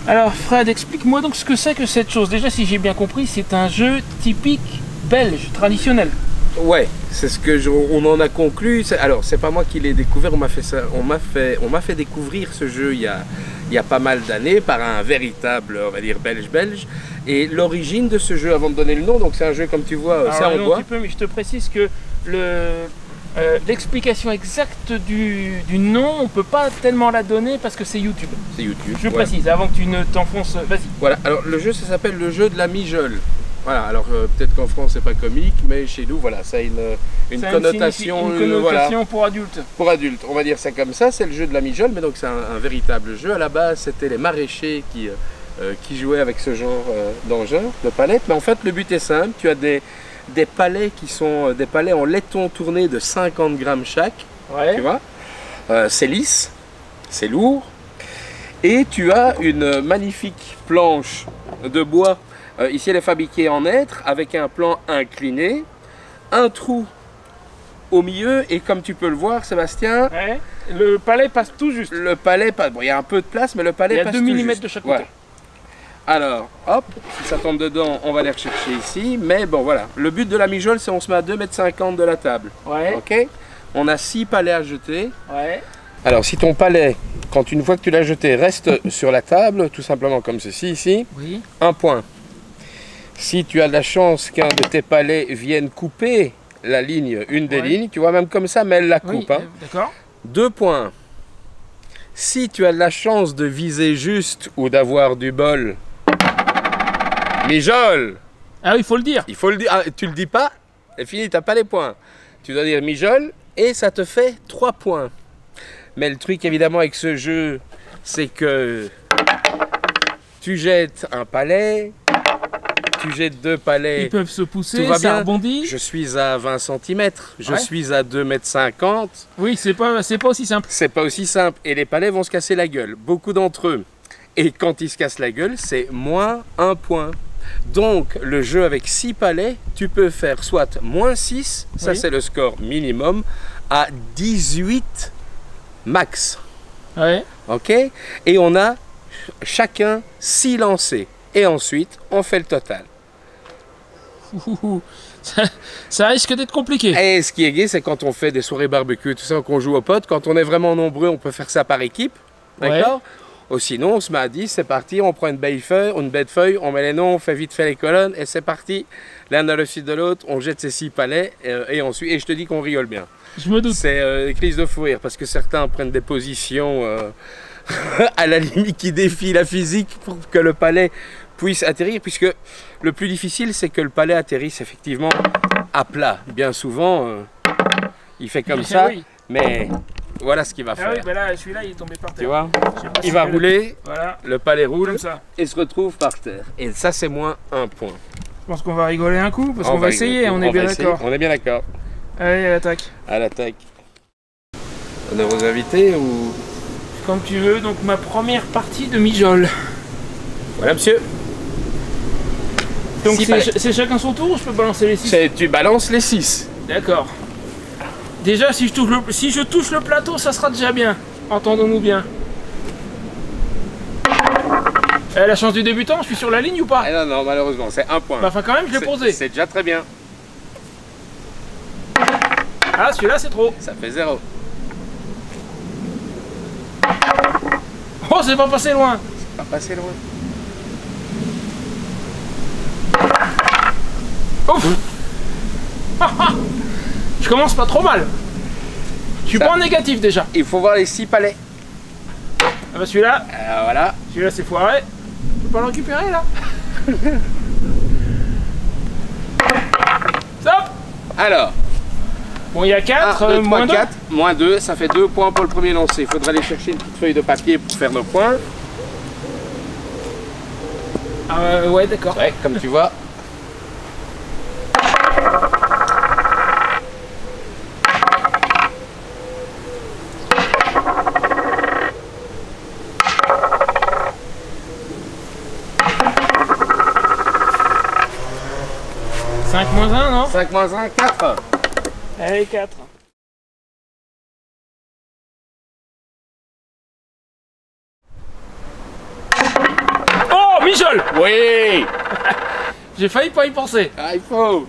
Alors Fred, explique-moi donc ce que c'est que cette chose. Déjà, si j'ai bien compris, c'est un jeu typique belge, traditionnel. Ouais, c'est ce que on en a conclu. Alors, c'est pas moi qui l'ai découvert, on m'a fait ça, on m'a fait découvrir ce jeu il y a pas mal d'années par un véritable, on va dire belge. Et l'origine de ce jeu, avant de donner le nom, donc c'est un jeu comme tu vois, c'est en bois. Mais je te précise que l'explication exacte du nom, on peut pas tellement la donner parce que c'est YouTube. C'est YouTube. Je précise, avant que tu ne t'enfonces, vas-y. Voilà, alors le jeu, ça s'appelle le jeu de la mijole. Voilà, alors peut-être qu'en France c'est pas comique, mais chez nous, voilà, ça a une connotation, voilà, pour adultes. Pour adultes, on va dire ça comme ça, c'est le jeu de la mijole, mais donc c'est un véritable jeu. À la base, c'était les maraîchers qui jouaient avec ce genre d'engin, de palette. Mais en fait, le but est simple, tu as des palets qui sont des palets en laiton tourné de 50 grammes chaque, ouais. Tu vois, c'est lisse, c'est lourd, et tu as une magnifique planche de bois. Ici, elle est fabriquée en hêtre avec un plan incliné, un trou au milieu et comme tu peux le voir, Sébastien, ouais, le palais passe tout juste. Le palais passe, bon, il y a un peu de place, mais le palais passe tout juste. Il y a 2 mm de chaque côté. Ouais. Alors, hop, si ça tombe dedans, on va les rechercher ici. Mais bon, voilà, le but de la mijole, c'est on se met à 2,50 m de la table. Ouais. Ok. On a 6 palets à jeter. Ouais. Alors, si ton palais, une fois que tu l'as jeté, reste sur la table, tout simplement comme ceci ici, oui. 1 point. Si tu as de la chance qu'un de tes palets vienne couper la ligne, une des lignes, tu vois, même comme ça, mais elle la coupe. Oui, hein. D'accord. 2 points. Si tu as de la chance de viser juste ou d'avoir du bol, mijole. Ah oui, il faut le dire. Il faut le dire. Ah, tu le dis pas, c'est fini, tu n'as pas les points. Tu dois dire mijole et ça te fait 3 points. Mais le truc évidemment avec ce jeu, c'est que tu jettes un palais. Tu jettes 2 palets. Ils peuvent se pousser, tout va ça bien. rebondit. Je suis à 20 cm, je suis à 2,50 m. Oui, c'est pas aussi simple. C'est pas aussi simple. Et les palets vont se casser la gueule. Beaucoup d'entre eux. Et quand ils se cassent la gueule, c'est moins 1 point. Donc, le jeu avec 6 palets, tu peux faire soit moins 6, ça c'est le score minimum, à 18 max. Ouais. Ok. Et on a chacun 6 lancers. Et ensuite, on fait le total. Ça risque d'être compliqué. Et ce qui est gai, c'est quand on fait des soirées barbecue, tout ça, qu'on joue aux potes, quand on est vraiment nombreux, on peut faire ça par équipe. D'accord. Ou sinon, on se met à 10, c'est parti, on prend une baie de feuilles, on met les noms, on fait vite fait les colonnes, et c'est parti. L'un dans le sud de l'autre, on jette ces 6 palets, et ensuite, et je te dis qu'on rigole bien. Je me doute. C'est crise de fou rire, parce que certains prennent des positions à la limite qui défient la physique pour que le palais puisse atterrir, puisque le plus difficile, c'est que le palais atterrisse effectivement à plat. Bien souvent, il fait comme ça, mais voilà ce qu'il va faire. Oui, ben là, celui-là, il est tombé par terre. Tu vois, il va rouler, voilà. Le palais roule comme ça. Et se retrouve par terre. Et ça, c'est moins 1 point. Je pense qu'on va rigoler un coup, parce qu'on va essayer, on est bien d'accord. On est bien d'accord. Allez, à l'attaque. À l'attaque. On a vos invités ou... Comme tu veux, donc ma première partie de mijole. Voilà, monsieur. Donc c'est chacun son tour ou je peux balancer les 6? Tu balances les 6. D'accord. Déjà, si je touche le plateau, ça sera déjà bien. Entendons-nous bien. La chance du débutant, je suis sur la ligne ou pas? Non, malheureusement, c'est 1 point. Bah, enfin, quand même, je l'ai posé. C'est déjà très bien. Ah, celui-là, c'est trop. Ça fait 0. Oh, c'est pas passé loin. C'est pas passé loin. Ouf. Je commence pas trop mal. Je suis pas en négatif déjà. Il faut voir les 6 palets. Ah bah celui-là. Voilà. Celui-là c'est foiré. Je peux pas le récupérer là. Stop. Alors. Bon, il y a 4, moins 2. 4, moins 2, ça fait 2 points pour le premier lancer. Il faudra aller chercher une petite feuille de papier pour faire nos points. Ouais, d'accord. Ouais, comme tu vois. Cinq moins 1, non? 5 moins 1, 4. Allez, 4. Mijol. Oui. J'ai failli pas y penser. Ah, il faut.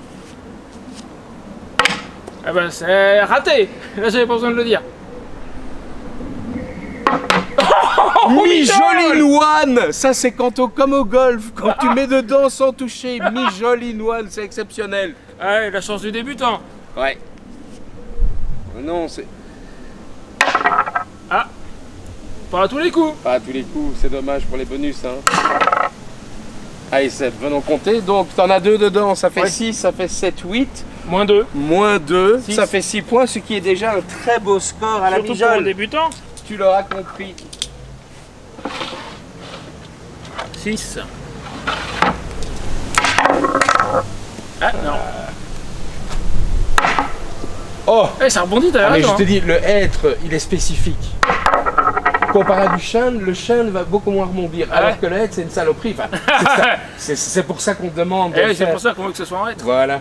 Ah ben c'est raté. Là j'avais pas besoin de le dire. Mijol in one. Ça c'est comme au golf, quand tu mets dedans sans toucher. Mijol in one, c'est exceptionnel. Ouais, la chance du débutant. Ouais. Non, c'est... Ah. Pas à tous les coups. Pas à tous les coups, c'est dommage pour les bonus. Hein. Allez Seb, venons compter. Donc t'en as 2 dedans, ça fait 6, ça fait 7, 8. Moins 2. Moins 2, 6. ça fait 6 points, ce qui est déjà un très beau score à la Surtout pour un Mijol. débutant. Tu l'auras compris. 6. Ah non. Oh, Eh, ça rebondit d'ailleurs. mais je te dis, le être, il est spécifique. Comparé à du chêne, le chêne va beaucoup moins rebondir. Ah Alors ouais. que le être, c'est une saloperie. Enfin, c'est pour ça qu'on te demande de Eh le oui, c'est faire. pour ça qu'on veut que ce soit en être. Voilà.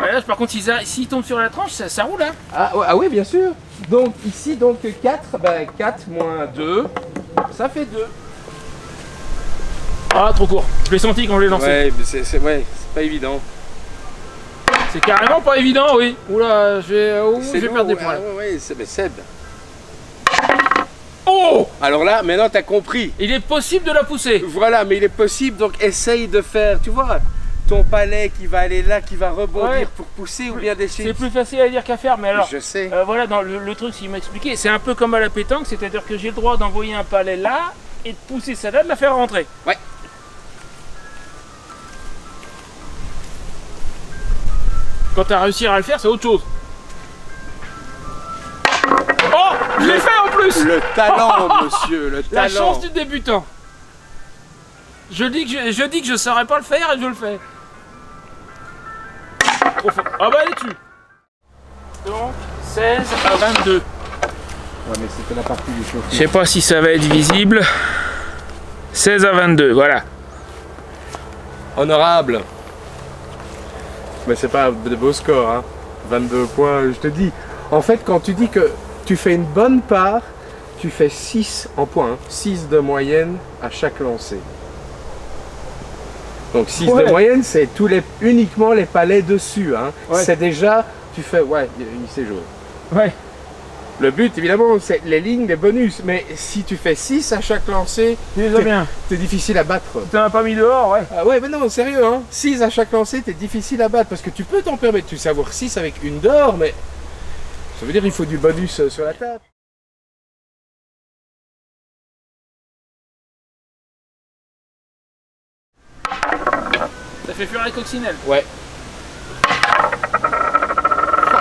Ouais, là, par contre, s'ils tombent sur la tranche, ça roule, hein. Ah oui, bien sûr. Donc ici, donc 4, bah, 4 moins 2, ça fait 2. Ah, trop court. Je l'ai senti quand je l'ai lancé. Ouais, c'est pas évident. C'est carrément pas évident, oui. Oula, je vais lourd, perdre des points. Ouais, c'est Seb. Oh! Alors là, maintenant t'as compris. Il est possible de la pousser. Voilà, mais il est possible, donc essaye de faire, tu vois, ton palais qui va aller là, qui va rebondir Ouais. pour pousser ou bien des C'est plus facile à dire qu'à faire, mais alors... Je sais. Voilà, dans le truc, s'il m'a expliqué, c'est un peu comme à la pétanque, c'est-à-dire que j'ai le droit d'envoyer un palais là et de pousser ça là, de la faire rentrer. Ouais. Quand tu as réussi à le faire, c'est autre chose. Oh! Je l'ai fait en plus! Le talent, monsieur, le talent. La chance du débutant. Je dis que je saurais pas le faire et je le fais. Trop fort. Ah bah elle est dessus. Donc 16 à 22. Ouais, mais c'était la partie du chauffe. Je sais pas si ça va être visible. 16 à 22, voilà. Honorable. Mais c'est pas de beaux scores, hein. 22 points, je te dis. En fait, quand tu dis que tu fais une bonne part, tu fais 6 en points, hein. 6 de moyenne à chaque lancer. Donc 6 de moyenne, c'est uniquement les palets dessus, hein. Ouais. C'est déjà, tu fais, ouais, il sait jouer. Ouais. Le but, évidemment, c'est les lignes, les bonus. Mais si tu fais 6 à chaque lancer, Déjà bien. c'est difficile à battre. T'en as pas mis dehors, ouais. Ah ouais, mais non, sérieux, hein. 6 à chaque lancer, t'es difficile à battre parce que tu peux t'en permettre. Tu sais avoir 6 avec une d'or, mais ça veut dire qu'il faut du bonus sur la table. Ça fait fuir la coccinelle. Ouais.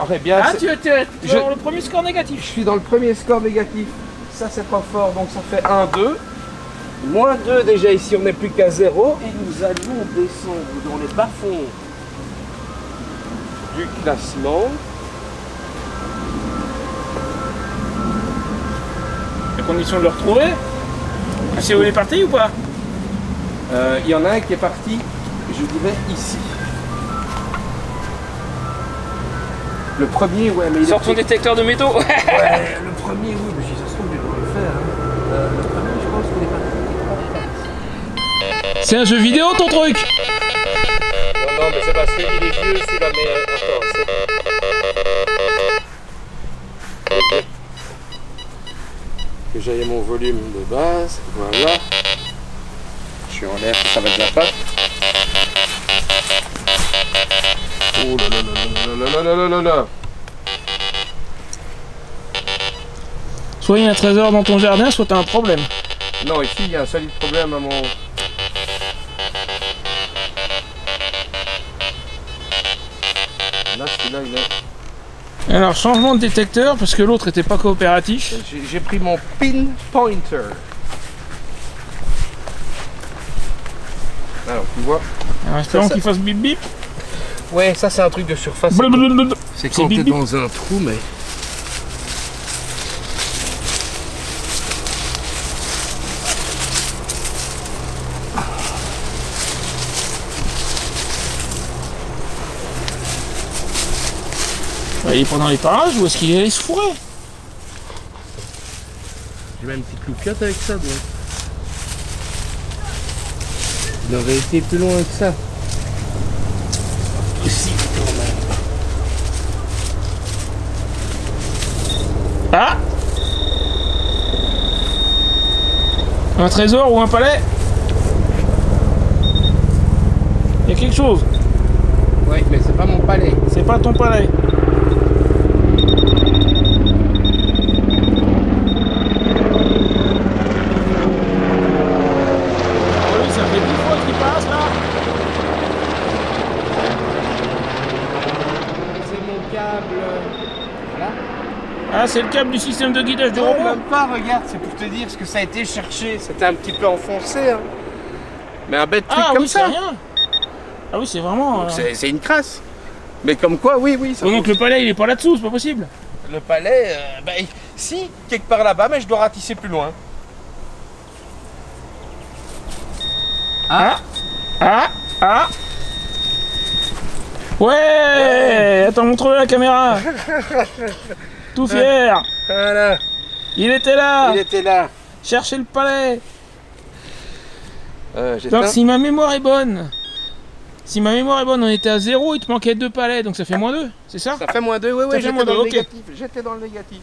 Oh, mais bien, Ah, c'est- tu es dans le premier score je négatif. suis dans le premier score négatif. Ça, c'est pas fort, donc ça fait 1, 2. Moins 2 déjà ici, on n'est plus qu'à 0. Et nous allons descendre dans les bas-fonds du classement. La condition de le retrouver. Tu sais où il est parti ou pas? Il y en a un qui est parti, je dirais, ici. Le premier, ouais, mais il Sors est ton détecteur de métaux. Ouais, le premier, oui, mais si ça se trouve, je dois le faire. Hein. Le premier, je pense qu'il est parti. C'est un jeu vidéo ton truc. Non, mais c'est parce qu'il est vieux, celui-là, mais attends, c'est... Que j'aille mon volume de base, voilà. Je suis en l'air, ça va déjà pas. Oh là là là là là là là là là. Soit il y a un trésor dans ton jardin, soit t'as un problème. Non, ici, il y a un solide problème à mon... Là, celui-là, il est... Alors changement de détecteur parce que l'autre était pas coopératif. J'ai pris mon pin pointer. Alors, tu vois. Alors, espérons Ça- qu'il fasse bip bip. Ouais, ça c'est un truc de surface. Blablabla. C'est C'est quand bip t'es bip. dans un trou, mais... Il est pendant les parages ou est-ce qu'il est allé se fourrer? J'ai même une petite loupiote avec ça, donc. Il aurait été plus loin que ça. Possible quand même. Ah! Un trésor ou un palais? Il y a quelque chose. Oui, mais c'est pas mon palais. C'est pas ton palais. Oui, ça fait 10 fois qu'il passe là. C'est mon câble. Voilà. Ah, c'est le câble du système de guidage du Non, robot. même pas, regarde, c'est pour te dire ce que ça a été cherché. C'était un petit peu enfoncé. Hein. Mais un bête truc Ah comme oui, ça. c'est rien. Ah oui, c'est vraiment... C'est une crasse. Mais comme quoi, oui, oui. Ça Oh, donc le palais, il est pas là-dessous, c'est pas possible. Le palais, si, quelque part là-bas, mais je dois ratisser plus loin. Ah. Ah. Ah. Ouais, attends, montre-le la caméra. Tout fier. Voilà, Il était là. il était là. Cherchez le palais. J'éteins. Donc si ma mémoire est bonne, on était à 0, il te manquait 2 palais, donc ça fait moins 2, c'est ça? Ça fait moins 2, oui, Ça fait j'étais moins dans deux, le ok. négatif. J'étais dans le négatif.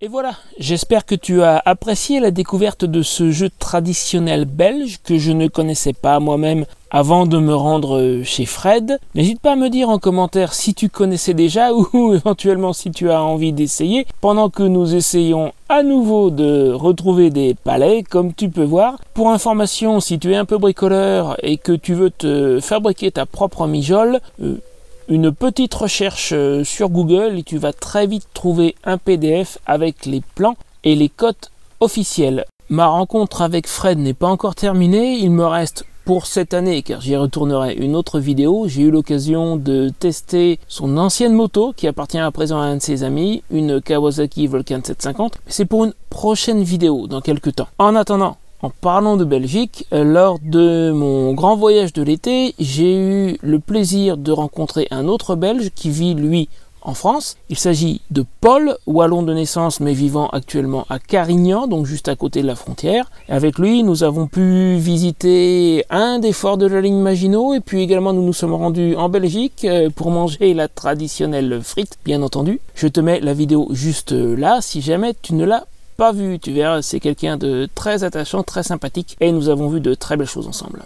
Et voilà, j'espère que tu as apprécié la découverte de ce jeu traditionnel belge que je ne connaissais pas moi-même avant de me rendre chez Fred. N'hésite pas à me dire en commentaire si tu connaissais déjà ou éventuellement si tu as envie d'essayer pendant que nous essayons à nouveau de retrouver des palais comme tu peux voir. Pour information, si tu es un peu bricoleur et que tu veux te fabriquer ta propre mijole, une petite recherche sur Google et tu vas très vite trouver un PDF avec les plans et les cotes officielles. Ma rencontre avec Fred n'est pas encore terminée, il me reste pour cette année, car j'y retournerai, une autre vidéo. J'ai eu l'occasion de tester son ancienne moto qui appartient à présent à un de ses amis, une Kawasaki Vulcan 750. C'est pour une prochaine vidéo dans quelques temps. En attendant, en parlant de Belgique, lors de mon grand voyage de l'été, j'ai eu le plaisir de rencontrer un autre Belge qui vit, lui, en France. Il s'agit de Paul, wallon de naissance mais vivant actuellement à Carignan, donc juste à côté de la frontière. Et avec lui, nous avons pu visiter un des forts de la ligne Maginot et puis également nous nous sommes rendus en Belgique pour manger la traditionnelle frite, bien entendu. Je te mets la vidéo juste là si jamais tu ne l'as pas vu, tu verras, c'est quelqu'un de très attachant, très sympathique et nous avons vu de très belles choses ensemble.